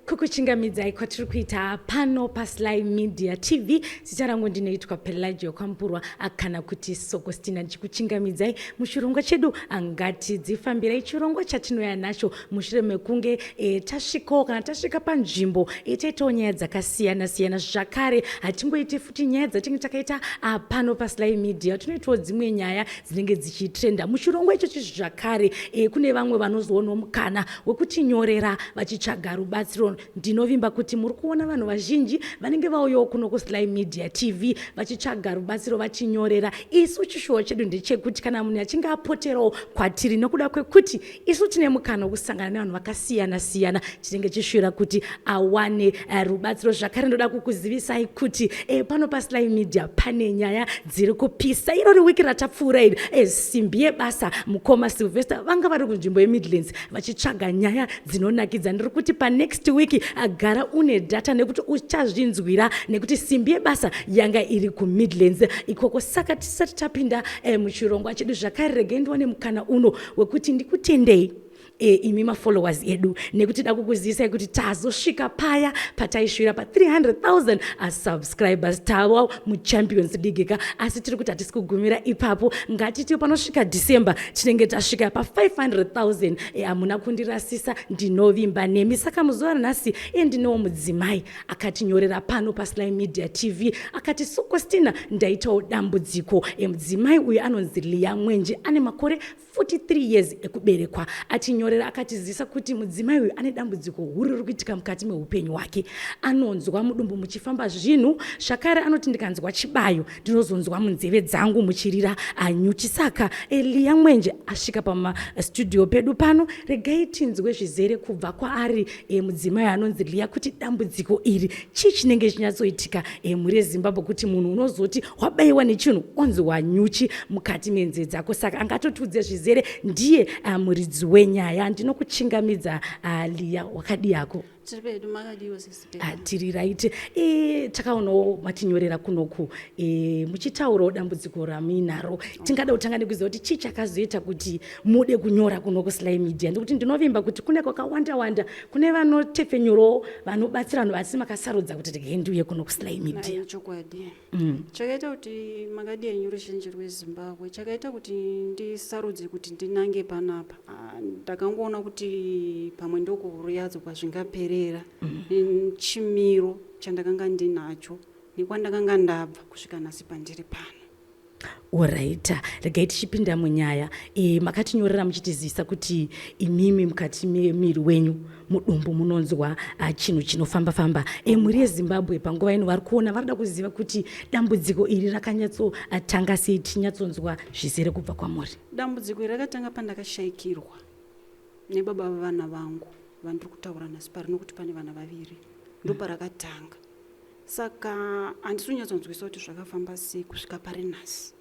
kukuchingamidzai kwatiri kuita pano paSly Media TV. Zita rangu ndinoitwa Pelagia Kwambura kana kuti Sokostina, ndichikuchingamidzai muchirongwa chedu angati dzifambirai chirongwa chatinoya nacho mushure mekunge tasvikawo kana tasvika panzvimbo taitawo nyaya dzakasiyana siyana. Zvakare hatingoiti futi nyaya dzatinge takaita pano paSly Media, tinoitawo dzimwe nyaya dzinenge dzichitrenda muchirongwa ichochi. Zvakare kune vamwe vanozoonawo mukana wekutinyorera vachitsvaga rubatsiro. Ndinovimba kuti muri kuona vanhu vazhinji vanenge vauyawo kuno kuSly Media TV vachitsvaga rubatsiro vachinyorera. Isu chishuwo chedu ndechekuti kana munhu achinge apoterawo kwatiri nokuda kwekuti isu tine mukana wokusangana nevanhu vakasiyana siyana, tinenge chishuvira kuti awane rubatsiro. Zvakare ndoda kukuzivisai kuti pano paSly Media pane nyaya dziri kupisa. Irori wiki ratapfuura iri simbi yebasa mukoma Sylvester vanga vari kunzvimbo yeMidlands vachitsvaga nyaya dzinonakidza. Ndiri kuti panext week agara une data nekuti uchazvinzwira nekuti simbi yebasa yanga iri kuMidlands ikoko. Saka tisati tapinda muchirongwa chedu, zvakare regai ndiwane mukana uno wekuti ndikutendei imi mafollowers edu nekuti da kukuzisai kuti tazosvika paya pataishwira pa 300,000 subscribers tava muChampions League ka. Asi tiri kuti hatisi kugumira ipapo, ngatiti panosvika December tinenge tasvika pa 500,000. Hamuna kundirasisa, ndinovimba nemi. Saka muzuva ranhasi ndinowo mudzimai akatinyorera pano paSly Media TV akati, Sokostina, ndaitawo dambudziko. Mudzimai uyu anonzi Leah Mwenje ane makore 43 years ekuberekwa. Atinyorera akatizisa kuti mudzimai uyu ane dambudziko huru riri kuitika mukati meupenyu hwake. Anonzwa mudumbu muchifamba zvinhu, zvakare anoti ndikanzwa chibayo ndinozonzwa munzeve dzangu muchirira nyuchi. Saka Leah Mwenje asvika pamastudio pedu pano. Regai tinzwe zvizere kubva kwaari mudzimai anonzi Leah kuti dambudziko iri chii chinenge chinyatsoitika muri Zimbabwe kuti munhu unozoti wabayiwa nechinhu onzwa nyuchi mukati menzeve dzako. Saka angatotudze zvizere, ndiye muridzi wenyaya. Ndinokuchingamidza Leah, wakadi yako? Tiripedu makadiwo sisipe. Tiri right. Takaonawo matinyorera kunoku muchitaurawo dambudziko ramuinaro. Tingada kutanga nekuziva kuti chii chakazoita kuti mude kunyora kuno kuSly Media, nekuti ndinovimba kuti kune kwakawanda wanda, kune vanotefenyurawo vanobatsira vanhu asi makasarudza kuti ndiuye kuno kuSly Media. Chokwadi chakaita kuti makadi enyu ruzhinji rweZimbabwe chakaita kuti ndisarudze kuti ndinange panapa. Ndakangoona kuti pamwe ndokuruyadzo kwazvingaperera chimiro chandakanga ndinacho nekwandakanga ndabva kusvika nhasi pandiri pano. Alright, regai tichipinda munyaya. Makatinyorera muchitizisa kuti imimi mukati memiri wenyu mudumbu munonzwa chinhu chinofamba famba. Muri yeZimbabwe panguva ino vari kuona varida kuziva kuti dambudziko iri rakanyatsotanga sei, tinyatsonzwa zvizere kubva kwamuri. Dambudziko iri rakatanga pandakashayikirwa nebaba vavana vangu vandiri kutaura nhasi pari, nokuti pane vana vaviri, ndoparakatanga. Saka handisi kunyatsonzwisa kuti zvakafamba sei kusvika pari nhasi.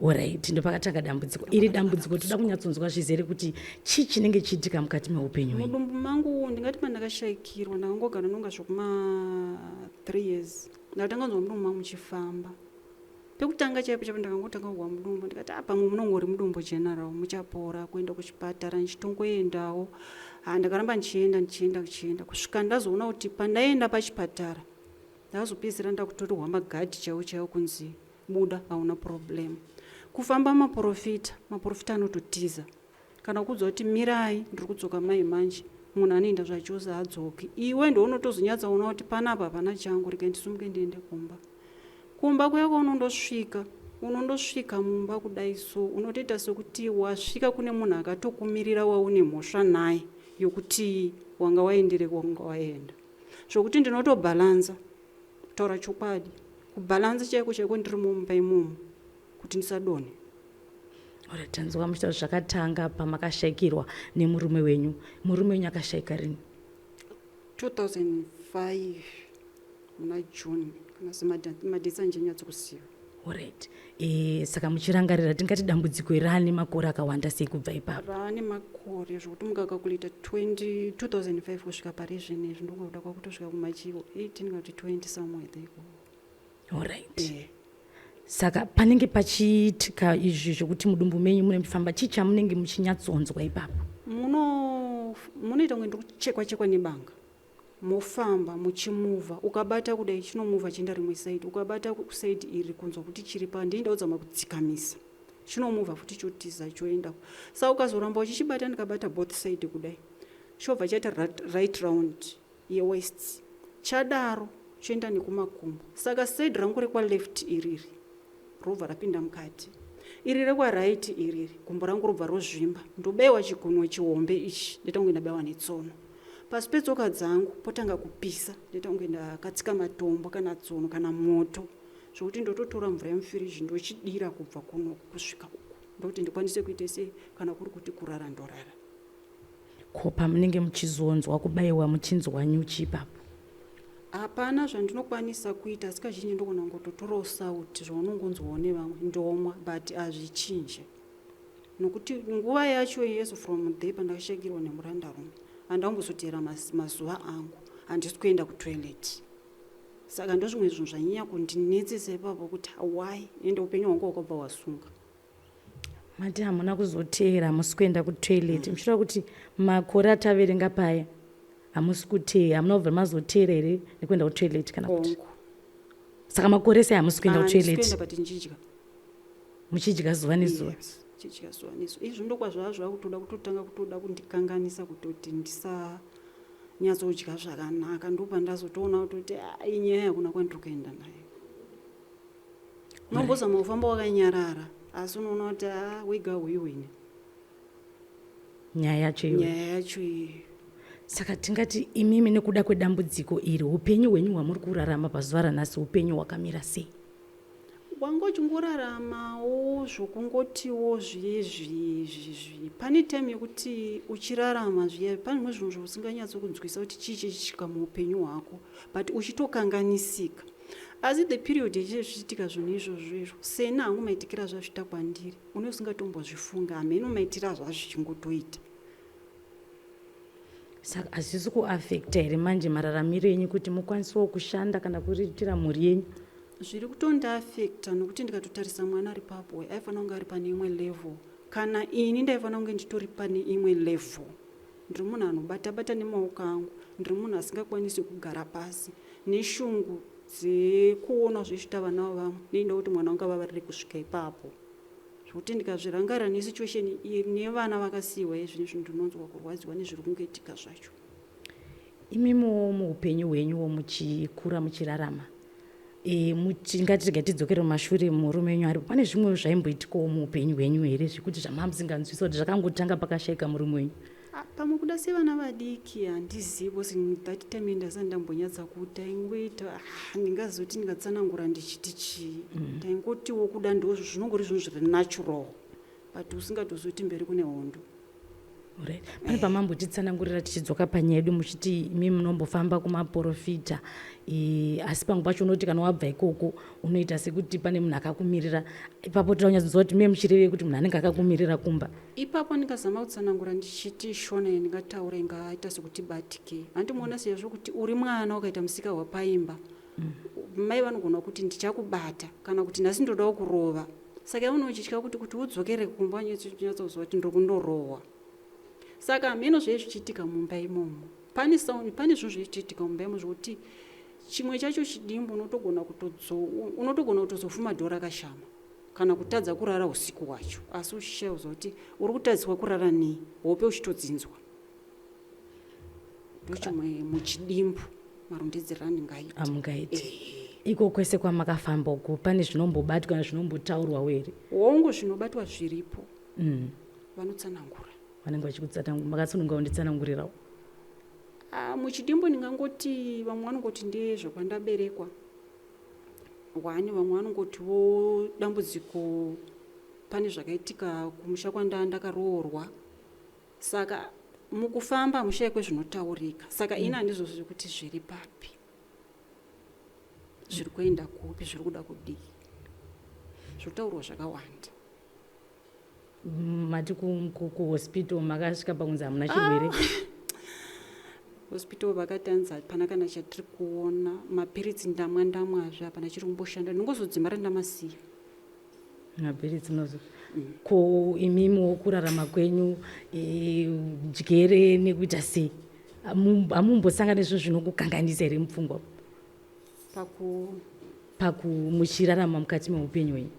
Alright, ndopakatanga dambudziko. Iri dambudziko toda kunyatsonzwa zvizere kuti chii chinenge chiitika mukati meupenyu hwenyu. Mudumbu mangu ndingati pandakashayikirwa ndakangogara nonga zvokuma 3 years. Ndakatanga kunzwa mudumbu mangu muchifamba. Pekutanga chaipo chapo ndakangotanga kuzwa mudumbu ndikati pamwe munongori mudumbu general muchapora, kuenda kuchipatara ndichitongoendawo. Ndakaramba ndichienda kusvika ndazoona kuti pandaenda pachipatara ndazopedzisira ndakutorerwa magadhi chaiwo kunzi buda, hauna problem. Kufamba maprofita anototiza kana kuudza kuti mirai ndiri kudzoka mai manje, munhu anoenda zvachose adzoki. Iwe ndounotozonyatsaona kuti panapa hapana changu, rega ndisumuke ndiende kumba kwako. Unondosvika mumba kudai so unotoita sekuti wasvika kune munhu akatokumirira waune mhosva naye yokuti wanga waendere kwanga waenda. Zvokuti ndinotobhalanza, kutaura chokwadi, kubhalanza chaiko ndiri mumba imomo kuti ndisadonhe. Tanzwa muchitaura zvakatanga pamakashayikirwa nemurume wenyu. Murume wenyu akashayika rini? 2005 muna June kana semadhitsi anjenyatsokusiva. Alright. Saka muchirangarira tingati dambudziko iri rane makore akawanda sei kubva ipapo? Rane makore zvokuti mukakakulita 2005 kusvika pari zvinezvi ndokuda kwakutosvika kumachivo 18 kana kuti 20 somewhere there. Alright. Saka panenge pachiitika izvi zvokuti mudumbu menyu mune muchifamba chicha munenge muchinyatsonzwa ipapo? Munoita kunge ndikuchekwa nebanga, mofamba muchimuvha, ukabata kudai chinomuvha chienda rimwe saidi, ukabata kusaidi iri kunzwa kuti chiri pandinda udzama kudzikamisa chinomuvha futi chotiza choenda. Saka ukazoramba uchichibata ndikabata both side kudai chobva chaita right round yewest chadaro choenda nekumakumbo. Saka side rangu rekwa left iriri robva rapinda mukati, iri rekwa right iriri gumbo rangu robva rozvimba, ndobewa chigunwe chihombe ichi ndetangu ndabewa netsono. Pasi petsoka dzangu potanga kupisa, ndetangu ndakatsika matombo kana tsono kana moto zvokuti ndototora mvura yemufiriji ndochidira kubva kuno kusvika uku ndokuti ndikwanise kuita sei kana kuri kuti kurara ndorara. Ko pamunenge muchizonzwa kubayiwa muchinzwa nyuchi ipapo? Hapana zvandinokwanisa kuita, asi kazhinji ndogona kungototorawo sauti zvaunongonzwawo nevamwe ndomwa, but hazvichinje nokuti nguva yacho yesu from there pandakashakirwa nemurandarume handambozotera mazuva angu handisi kuenda kutoilet. Saka ndozvimwe zvinhu zvanyanya kundinetsesa ipapo kuti hawai ende upenyu hwangu hwakabva hwasunga. Mati hamuna kuzoteera musi kuenda kutoilet muchireva kuti makore ataverenga paya hamusi kuteera, hamuna kubva mazoteera here nekuenda kutoilet kana kuti? Saka makore sei hamusi kuenda kutoilet? But nchidya muchidya zuva nezuva? chidya zuva nezuva. Izvi ndokwazvava zvava kutoda kutotanga kutoda kundikanganisa kutoti ndisanyatsoudya zvakanaka, ndopandazotoona kutoti inyaya yakuna kwandiri kuenda nayo. Unombozama kufamba wakanyarara asi unoona kuti wega hweiwini nyaya yacho iyi. Saka tingati imimi nekuda kwedambudziko iri upenyu hwenyu hwamuri kurarama pazuva ranhasi upenyu hwakamira sei? Wangochingoraramawo zvokungotiwo zviye pane time yekuti uchirarama zviya pane zvimwe zvinhu zvausinganyatsokunzwisa kuti chii chichiitika muupenyu hwako but uchitokanganisika. Asi the period ichichiitika zvinhu izvozvo sena hangu maitikira zvazvita kwandiri une usingatombozvifunga hamene umaitira zvazvichingotoita. Saka hazvisi kuafekta here manje mararamiro enyu kuti mukwanisewo kushanda kana kuriritira mhuri yenyu? Zviri kutondiafekta nokuti ndikatotarisa mwana ari papo aifanira kunge ari pane imwe level kana ini ndaifanira kunge nditori pane imwe level. Ndiri munhu anobata nemaoko angu, ndiri munhu asingakwanisi kugara pasi neshungu dzekuona zvichita vana vavamwe neinda kuti mwana wanga vavariri kusvika ipapo zvokuti ndikazvirangarira nesituation iyi nevana vakasiyiwa izvi zvinhu ndinonzwa kurwadziwa nezviri kungoitika zvacho. Imimiwo muupenyu hwenyuwo muchikura muchirarama ngatirega tidzokere mumashure murume wenyu aripo, pane zvimwe zvaimboitikawo muupenyu hwenyu here zvekuti zvamamusinganzwisa kuti zvakangotanga pakashayika murume wenyu? Pamwe kuda sevana vadiki handizivi kosi that time ndasati ndambonyatsa kuti aingoita ndingazoti ndingatsanangura ndichiti chii ndaingotiwo kuda ndo zvinongori zvinhu zviri natural but usingatozoti mberi kune hondo. Pane pamambotitsanangurira tichidzoka panyaya yedu muchiti imi munombofamba kumaprofita asi pamwe pacho unoti kana wabva ikoko unoita sekuti pane munhu akakumirira, ipapo taunyatsoziva kuti mie muchirevei kuti munhu anenge akakumirira kumba? Ipapo ndikazama kutsanangura ndichiti shona ndingataure ngaita sekuti batike handimuona sezvo kuti uri mwana ukaita musika wapaimba mai vanogona kuti ndichakubata kana kuti nhasi ndodawo kurova. Saka unochitya kuti udzokere kumba nyatsoziva kuti ndokundorohwa. Saka hameno zvezvichiitika mumba imomo pane zvinhu zvichiitika mumba imo zvokuti chimwe chacho chidimbu unotogona kutozofuma dhoo rakashama kana kutadza kurara usiku hwacho asi uchishauza kuti uri kutadziswa kurara nei hope uchitodzinzwa. Ndochimwe muchidimbu marondedzero andingaiti. Iko kwese kwamakafamba uku pane zvinombobatwa kana zvinombotaurwawo here? Hongu zvinobatwa zviripo vanotsanangura vanenge vachikutsanangura. Makatsununga kunditsanangurirawo? Muchidimbu ndingangoti vamwe vanongoti ndezvekwandaberekwa wani, vamwe vanongotiwo dambudziko pane zvakaitika kumusha kwandakaroorwa. Saka mukufamba mushayikwe zvinotaurika. Saka ini handizozvi kuti zviri papi. zviri kuenda kupi, zviri kuda kudii, zviri kutaurwa zvakawanda. mati kuhospital makasvika pakunzi hamuna chirwere? Hospital vakatanza hapana kana chatiri kuona, mapiritsi ndamwazve hapana chiri kumboshanda, ndingozodzimara ndamasiya mapiritsi nozo. Ko imimiwo kurarama kwenyu dyere nekuita sei, hamumbosangana izvo zvinokukanganisa here mupfungwa muchirarama mukati meupenyu hwenyu?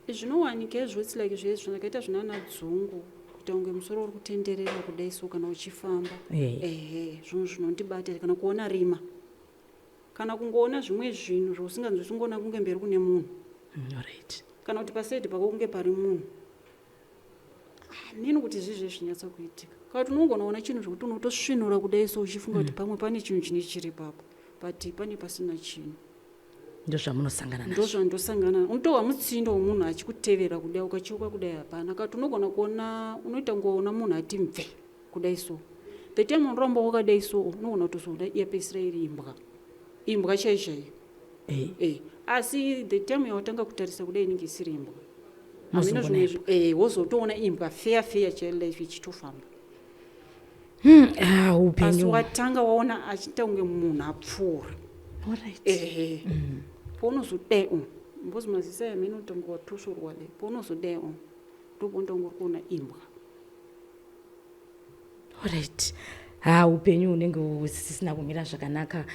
zvinowanika izvo, it's like zvezvo zvakaita zvinana dzungu, kuita kunge musoro uri kutenderera kudai so kana uchifamba. Zvinhu zvinondibata, kana kuona rima, kana kungoona zvimwe zvinhu zvausinganzwi sungoona kunge mberi kune munhu, kana kuti pasaidi pako kunge pari munhu. Nini kuti zvizve zvinyatsa kuitika, kana kuti unongonaona chinhu zvokuti unotosvinura kudai so uchifunga kuti pamwe pane chinhu chine chiri papo, but pane pasina chinhu. Ndozvamunosangana nazvo? Ndozvandosangana. Unotowa mutsindo womunhu achikutevera kudai, ukachiuka kudai hapana. Kati unogona kuona, unoita ngoona munhu ati mve kudai so, the time unoramba wakadai so unoona kuti soda yapesira iri imbwa chaichaiyo. Asi the time yautanga kutarisa kudai inenge isiri imbwa, wozotoona imbwa feya child life ichitofamba. Asi watanga waona achiita kunge munhu apfuura. Pounozodai mbozi mazisa yamene utongo watoshorwa dai, pounozodai ndopoundongo kuona imbwa. Alright. Upenyu unenge usisina kumira zvakanaka.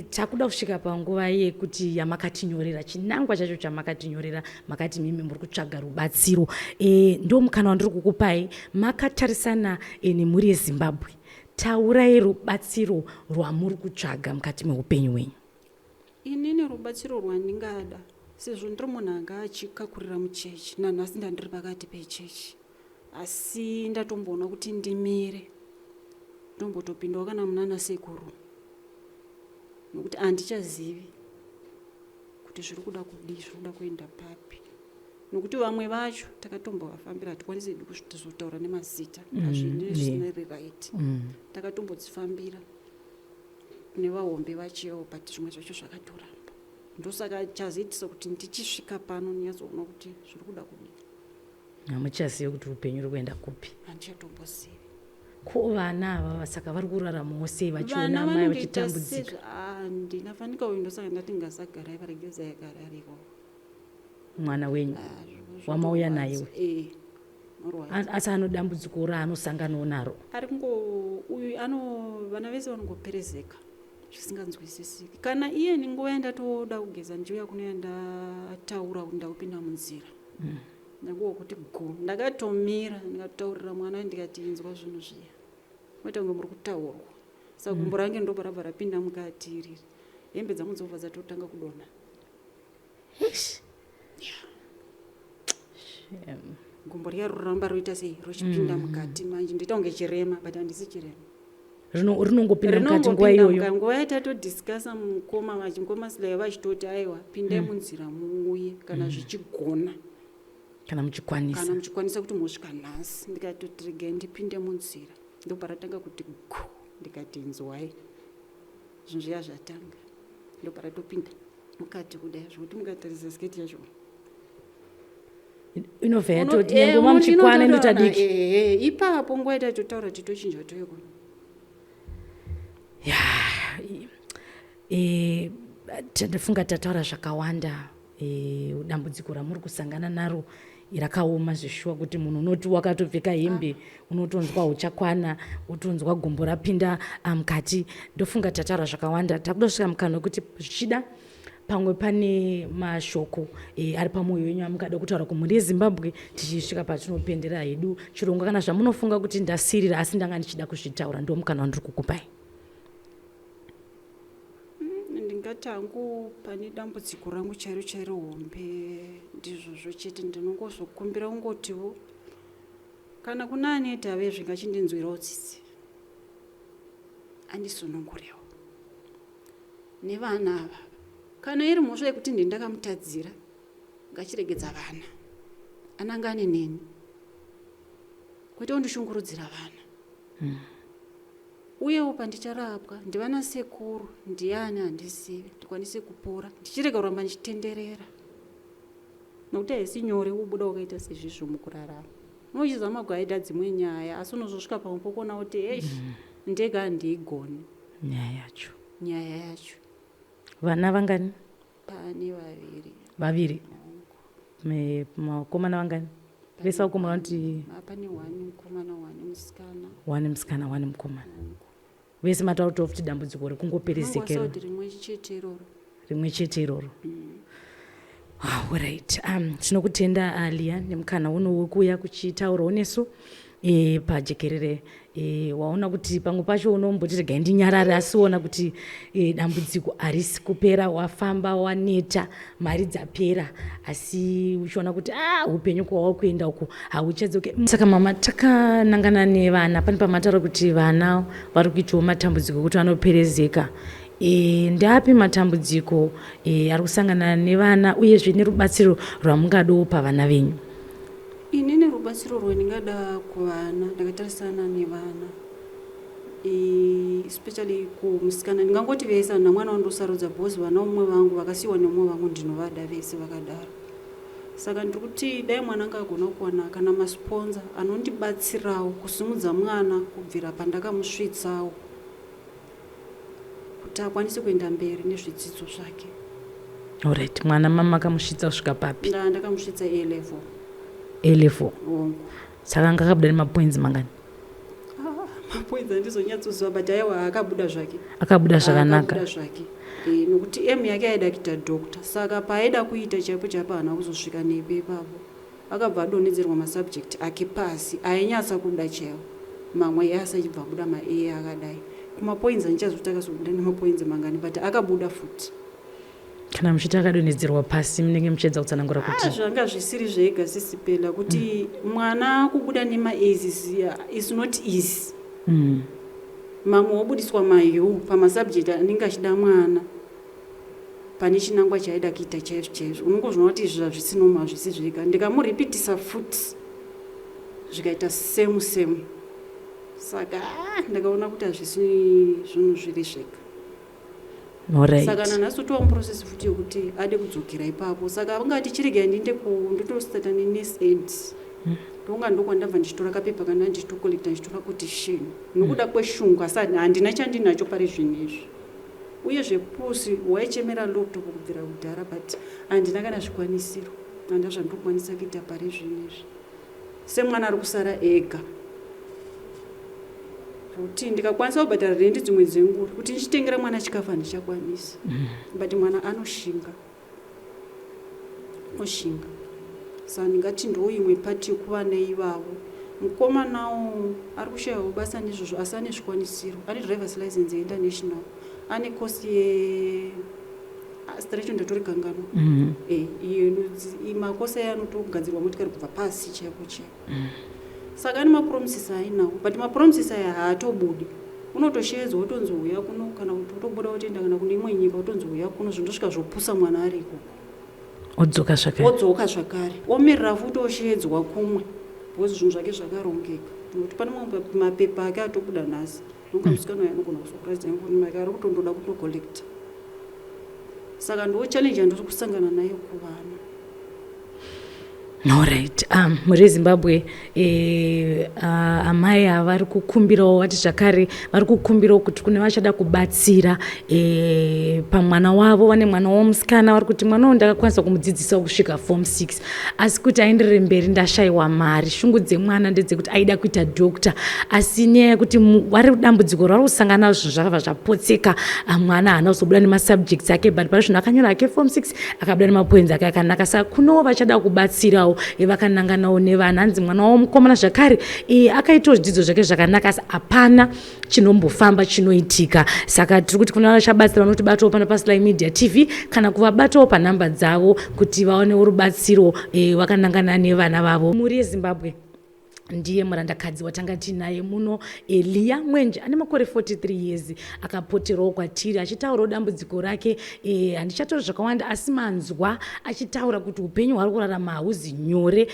Takuda kusvika panguva yekuti yamakatinyorera, chinangwa chacho chamakatinyorera, makati mimi muri kutsvaga rubatsiro. Ndo mukana wandiri kukupai, makatarisana nemhuri yeZimbabwe. Taurai rubatsiro rwamuri kutsvaga mukati meupenyu hwenyu. Inini rubatsiro rwandingada, sezvo ndiri munhu anga achikakurira muchechi, nanhasi ndandiri pakati pechechi, asi ndatomboona kuti ndimire ndombotopindawo kana munana sekuru, nokuti handichazivi kuti zviri kuda kudii, zviri kuda kuenda papi, nokuti vamwe vacho takatombovafambira, hatikwanisi kuzvitaura nemazita, hazvine right. Takatombodzifambira nevahombe vachiyo, but zvimwe zvacho zvakatoramba. Ndosaka chazoitisa kuti ndichisvika pano ndinyazoona kuti zviri kuda kudii. Hamuchazivi kuti upenyu uri kuenda kupi? Handichatombozivi. Ko vana ava saka vari kuraramawo sei vachiona mai vachitambudzika? Ndinafanika uyu ndosaka ndati ngasagarai varegeza yagara ariko. Mwana wenyu wamauya naye? Asi dambudziko raanosanganawo naro? Ari uyu vana vese vanongoperezeka zvisinganzwisisiki. Kana iye ninguva ndatoda kugeza ndiuya kunoya ndataura kuti ndakupinda munzira. Nanguva kuti ndakatomira ndikataurira mwana ndikati inzwa zvinhu zviya, moita kunge muri kutaurwa. Saka gumbo rangu ndo parabva rapinda mukati iriri, hembe dzangu dzobva dzatotanga kudonha. Gumbo riya roramba roita sei, rochipinda mukati manje, ndoita kunge chirema, but handisi chirema. Rinongopinda mukati nguva iyoyo? Nguva yatatodhiskasa mukoma vachingoma silai vachitoti aiwa pindai munzira muuye kana zvichigona, kana muchikwanisa kuti mosvika nhasi. Ndikatoti regai ndipinde munzira, ndoparatanga kuti ndikati inzwai zvinhu zviya zvatanga, ndoparatopinda mukati kudai, zvokuti mukatarisa sketi yacho inobva yatoti nyangoma muchikwana ndotadiki. Ipapo nguva yatatotaura titochinja toyeko. Ndafunga tataura zvakawanda. Dambudziko ramuri kusangana naro rakaoma zvishuwa, kuti munhu unoti wakatopfeka hembe unotonzwa uchakwana, utonzwa gumbo rapinda mukati. Ndofunga tataura zvakawanda. Takuda kusvika mukana wekuti zvichida pamwe pane mashoko ari pamwoyo wenyu amukada kutaura kumhuri yeZimbabwe, tichisvika patinopendera hedu chirongwa, kana zvamunofunga kuti ndasirira asi ndanga ndichida kuzvitaura, ndo mukana wandiri kukupai. Ndingati hangu pane dambudziko rangu chairo hombe ndizvozvo chete, ndinongozokumbira kungotiwo kana kuna aneti ave zvingachindinzwirawo tsitsi, andisunungurewo nevana ava. Kana iri mhosva yekuti ndakamutadzira, ngachiregedza vana anangane neni, kwete undishungurudzira vana. uyewo pandicharapwa ndivana sekuru ndiani handizivi ndikwanise kupora ndichirega kuramba ndichitenderera nokuti haisi nyore kubuda ukaita sezvizvo mukurarama unochizama kugaida dzimwe nyaya asi unozosvika pamwe pokuona kuti ndega handiigoni nyaya yacho. Vana vangani? Pane vaviri. Makomana vangani? Vese vakomana kuti pane mukomana musikana mukomana. Vese mataura kuti dambudziko rekungoperezekero rimwe chete iroro. Alright. Tinokutenda Lia nemukana uno wekuuya kuchitaurawo nesu pajekerere. Waona kuti pamwe pacho unomboti regai ndinyarare asi ona kuti dambudziko harisi kupera, wafamba waneta, mari dzapera, asi uchiona kuti upenyu kwawa kuenda uko hauchadzoke. Saka mama, takanangana nevana, pane pamataura kuti vana vari kuitawo matambudziko kuti vanoperezeka. Ndapi matambudziko ari kusangana nevana uyezve nerubatsiro rwamungadawo pavana venyu? Inini rubatsiro rwendingada kuvana ndakatarisana nevana especially kumusikana ndingangoti vese namwana wandosarudza bhozi vana umwe vangu vakasiyiwa nemumwe vangu ndinovada vese vakadaro. Saka ndiri kuti dai mwana angagona kuwana kana masponza anondibatsirawo kusimudza mwana kubvira pandakamusvitsawo kuti akwanise kuenda mberi nezvidzidzo zvake. Alright. Mwana mama akamusvitsa kusvika papi? Ndakamusvitsa A-level. A-level. Saka anga akabuda nemapoints mangani? Mapoints handizonyatsoziva but aiwa akabuda zvake. Akabuda zvakanaka. Akabuda zvake. Nokuti aim yake aida kuita doctor. Saka paaida kuita chaipo chaipo haana kuzosvika nepepapo. Akabva adonhedzerwa masubject ake pasi ainyatsa kuda chaiwo. Mamwe asachibva kubuda ma-A akadai. Kumapoints handichazoti akazobuda nemapoints mangani but akabuda futi. Kana muchiti akadonhedzerwa pasi munenge muchiedza kutsanangura kuti zvanga zvisiri zvega sisipela kuti mwana kubuda nema-A's is not easy. Mamwe wobudiswa ma-U pamasubject anenge achida mwana pane chinangwa chaida kuita chaizvo chaizvo. Unongozvona kuti izvi hazvisinoma hazvisi zvega. Ndikamuripitisa futi zvikaita same. Saka ndakaona kuti hazvisi zvinhu zviri zvega. Alright. Saka nanhasi towa muprocess futi yokuti ade kudzokera ipapo. Saka ungati chirega ndiende ndotostarta ne-nurse aid. Ndonga ndokwandabva ndichitora kapepa kana ndichitokolekta ndichitora quotation. Nokuda kweshungu asi handina chandinacho pari zvinezvi. Uyezve pusi waichemera laptop kubvira kudhara but handina kana zvikwanisiro. Handa zvandokwanisa kuita pari zvinezvi. Semwana ari kusara ega. Kuti ndikakwanisa kubhadhara rendi dzimwe dzenguva kuti ndichitengera mwana chikafu handichakwanisa. But mwana anoshinga. Saka ndingati ndo imwe pati yekuva neivavo. Mukomanawo ari kushayiwa basa nezvozvo asi ane zvikwanisiro. Ane driver's license international. Ane course starecho ndatori gangano. Makosi aya anotogadzirwa motikari kubva pasi chaipo chaipo. Saka ane mapromises ainawo but mapromises aya haatobudi. Unotoshedzwa utonzouya kuno kana kuti utobuda utoenda kana kune imwe nyika utonzouya kuno zvindosvika zvopusa mwana ari ikoko. Odzoka zvakare. Omirira futi oshedzwa kumwe. Because zvinhu zvake zvakarongeka. Nokuti pane mapepa ake atobuda nhasi. Nonga musikana uyu anogona kuzokuratidza ngekuti make ari kutondoda kutokolekta. Saka ndo challenge yandiri kusangana nayo kuvana. Alright. Muri Zimbabwe amai vari kukumbirawo vati zvakare vari kukumbirawo kuti kune vachada kubatsira pamwana wavo. Vane mwana womusikana vari kuti mwana ndakakwanisa kumudzidzisa kusvika form 6 asi kuti aenderere mberi ndashayiwa mari. Shungu dzemwana ndedzekuti aida kuita doctor asi nyaya yekuti vari dambudziko ravari kusangana nazvo zvakabva zvapotseka. Mwana haana kuzobuda nemasubjects ake but pari zvino akanyora ake form 6 akabuda nemapoints ake akanaka. Saka kunowo vachada kubatsirawo vakananganawo nevana. Hanzi mwana womukomana zvakare akaitawo zvidzidzo zvake zvakanaka asi hapana chinombofamba chinoitika. Saka tiri kuti kuna vachabatsira vanotibatawo pano paSly Media TV kana kuvabatawo panhamba dzavo kuti vaonewo rubatsiro vakanangana nevana vavo. Muri yeZimbabwe ndiye murandakadzi watanga tinaye muno Elia Mwenje ane makore 43 years akapoterawo kwatiri achitaurawo dambudziko rake. Handichataura zvakawanda asi manzwa achitaura kuti upenyu hwari kurarama hauzi nyore,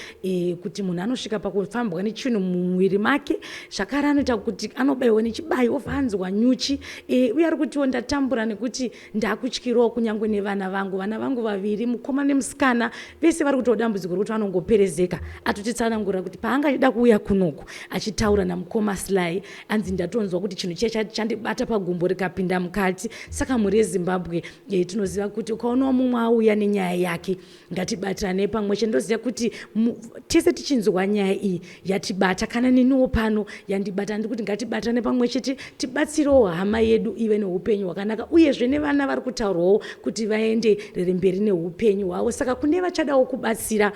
kuti munhu anosvika pakufambwa nechinhu mumwiri make, zvakare anoita kuti anobayiwa nechibayo obva anzwa nyuchi, uye ari kutiwo ndatambura nekuti ndakutyirawo kunyange nevana vangu vaviri, mukoma nemusikana, vese vari kutiwo dambudziko rokuti vanongoperezeka. Atotitsanangura kuti paangada kuuya kunoku achitaura namukoma Sly anzi ndatonzwa kuti chinhu chiya chandibata pagumbo rikapinda mukati. Saka mhuri yeZimbabwe tinoziva kuti ukaonawo mumwe auya nenyaya yake ngatibatirane pamwe chete. Ndoziva kuti tese tichinzwa nyaya iyi yatibata, kana neniwo pano yandibata, ndikuti ngatibatane pamwe chete tibatsirewo hama yedu ive neupenyu hwakanaka, uyezve nevana vari kutaurwawo kuti vaende mberi neupenyu hwavo. Saka kune vachadawo kubatsira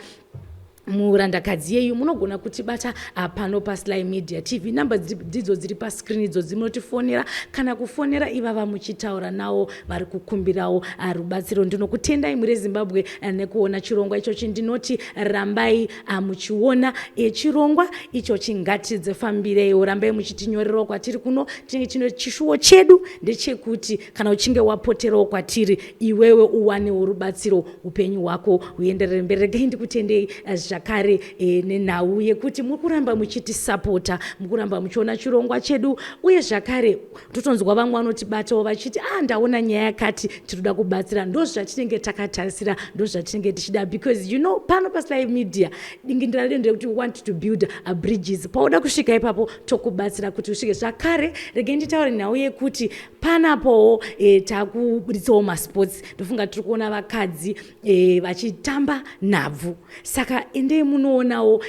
murandakadzi yeyu munogona kutibata pano paSly Media TV. Namba dzidzo dziri paskrini idzo munotifonera kana kufonera ivava muchitaura nawo vari kukumbirawo rubatsiro. Ndinokutendai muri Zimbabwe nekuona chirongwa ichochi. Ndinoti rambai muchiona chirongwa ichochi, ngatidzifambireiwo, rambai muchitinyorerawo kwatiri kuno. Tinenge chino chishuwo chedu ndechekuti kana uchinge wapoterawo kwatiri iwewe uwanewo rubatsiro, upenyu hwako huenderere mberi. Regai ndikutendei zvakare nenhau yekuti mukuramba muchitisapota, mukuramba muchiona chirongwa chedu, uye zvakare totonzwa vamwe vanotibatawo vachiti ndaona nyaya yakati tinoda kubatsira. Ndozvatinenge takatarisira, ndozvatinenge tichida, because you know pano paSly Media dingindira redu ndekuti we want to build bridges. Pauda kusvika ipapo tokubatsira kuti usvike. Zvakare regai nditaure nhau yekuti panapowo takuburitsawo masports. Ndofunga tiri kuona vakadzi vachitamba nhabvu, saka endei munoonawo.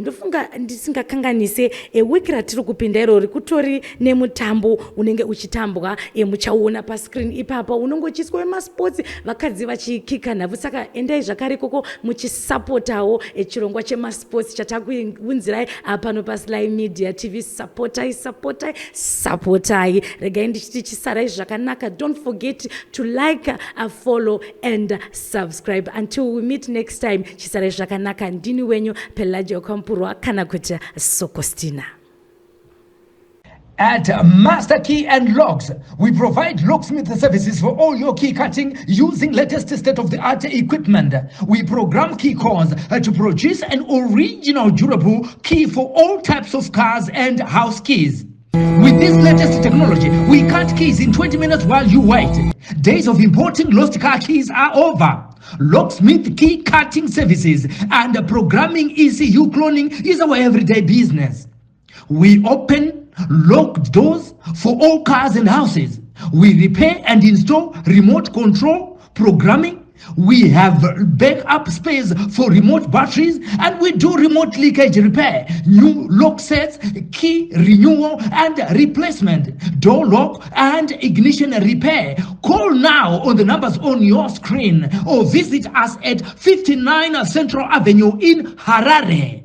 Ndofunga ndisingakanganise wiki ratiri kupinda irori kutori nemutambo unenge uchitambwa, muchauona paskrini ipapa, unenge uchiiswa masports, vakadzi vachikika nhabvu. Saka endai zvakare ikoko muchisapotawo chirongwa chemasports chatakuunzirai pano paSly Media TV. Sapotai. Regai ndichisarai zvakanaka. Don't forget to like, follow and subscribe. Until we meet next time, chisarai zvakanaka. Ndini wenyu Pelagia Okampurwa kana kuti Sokostina. At Master Key and Locks, we provide locksmith services for all your key cutting using latest state-of-the-art equipment. We program key cores to produce an original durable key for all types of cars and house keys. With this latest technology, we cut keys in 20 minutes while you wait. Days of importing lost car keys are over. Locksmith key cutting services and programming ECU cloning is our everyday business. We open locked doors for all cars and houses. We repair and install remote control programming. We have backup space for remote batteries, and we do remote leakage repair, new lock sets, key renewal and replacement, door lock and ignition repair. Call now on the numbers on your screen or visit us at 59 Central Avenue in Harare.